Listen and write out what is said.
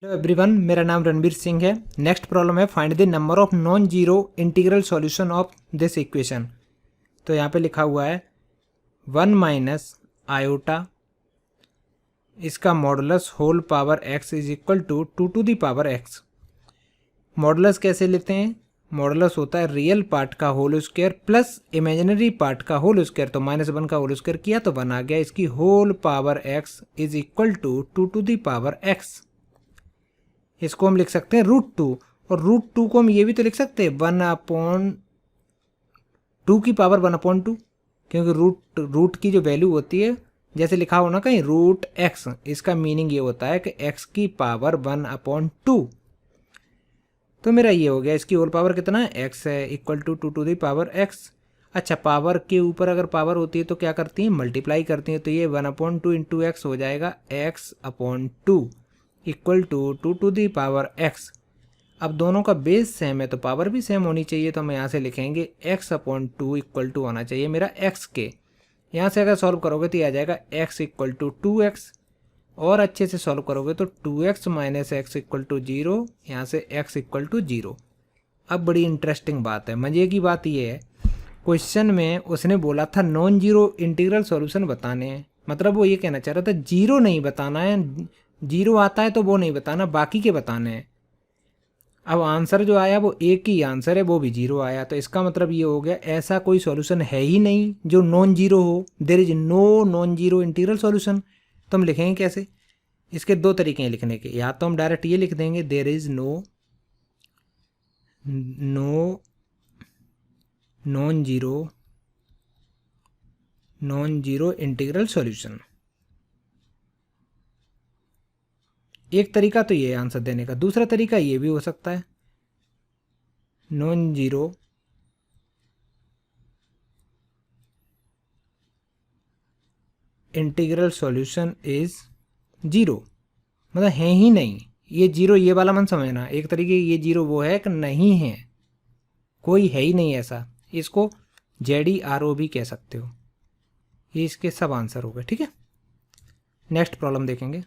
Hello everyone, मेरा नाम रणबीर सिंह है। नेक्स्ट प्रॉब्लम है find the number of non zero integral solution of this equation. तो यहाँ पे लिखा हुआ है 1 माइनस आयोटा इसका modulus whole power x is equal to 2 to the power x। Modulus कैसे लेते हैं? मॉडुलस होता है रियल पार्ट का whole square plus imaginary part का होल स्क्वायर। तो -1 का होल स्क्वायर किया तो 1 आ गया। इसकी whole power x is equal to 2 to the power x। इसको हम लिख सकते हैं √2, और √2 को हम ये भी तो लिख सकते हैं 1/2 की पावर 1/2, क्योंकि रूट की जो वैल्यू होती है, जैसे लिखा हो ना कहीं √x, इसका मीनिंग ये होता है कि x की पावर 1/2। तो मेरा ये हो गया, इसकी होल पावर कितना है? x है, equal to 2 to the power x। अच्छा, पावर के ऊपर अगर पावर होती है तो क्या करती है? मल्टीप्लाई करती है। तो ये 1/2 इंटू एक्स हो जाएगा x/2 equal to 2 to the power x। अब दोनों का बेस सेम है तो पावर भी सेम होनी चाहिए। तो हम यहाँ से लिखेंगे x/2 इक्वल टू होना चाहिए मेरा x के। यहाँ से अगर सॉल्व करोगे तो ये आ जाएगा x इक्वल टू 2x, और अच्छे से सॉल्व करोगे तो 2x minus x equal to 0, यहाँ से x इक्वल टू 0। अब बड़ी इंटरेस्टिंग बात है, मज़े की बात ये है, क्वेश्चन में उसने बोला था नॉन जीरो इंटीग्रल सॉल्यूशन बताने हैं। मतलब वो ये कहना चाह रहा था जीरो नहीं बताना है, जीरो आता है तो वो नहीं बताना, बाकी के बताने हैं। अब आंसर जो आया वो एक ही आंसर है, वो भी जीरो आया। तो इसका मतलब ये हो गया ऐसा कोई सॉल्यूशन है ही नहीं जो नॉन जीरो हो। There is no non zero integral solution. तो हम लिखेंगे कैसे? इसके दो तरीके हैं लिखने के। या तो हम डायरेक्ट ये लिख देंगे there is no non zero integral solution. एक तरीका तो ये आंसर देने का। दूसरा तरीका ये भी हो सकता है non zero integral solution is zero, मतलब है ही नहीं ये जीरो। ये वाला मन समझना, एक तरीके ये जीरो वो है कि नहीं है, कोई है ही नहीं ऐसा। इसको ZERO भी कह सकते हो। ये इसके सब आंसर हो गए। ठीक है, नेक्स्ट प्रॉब्लम देखेंगे।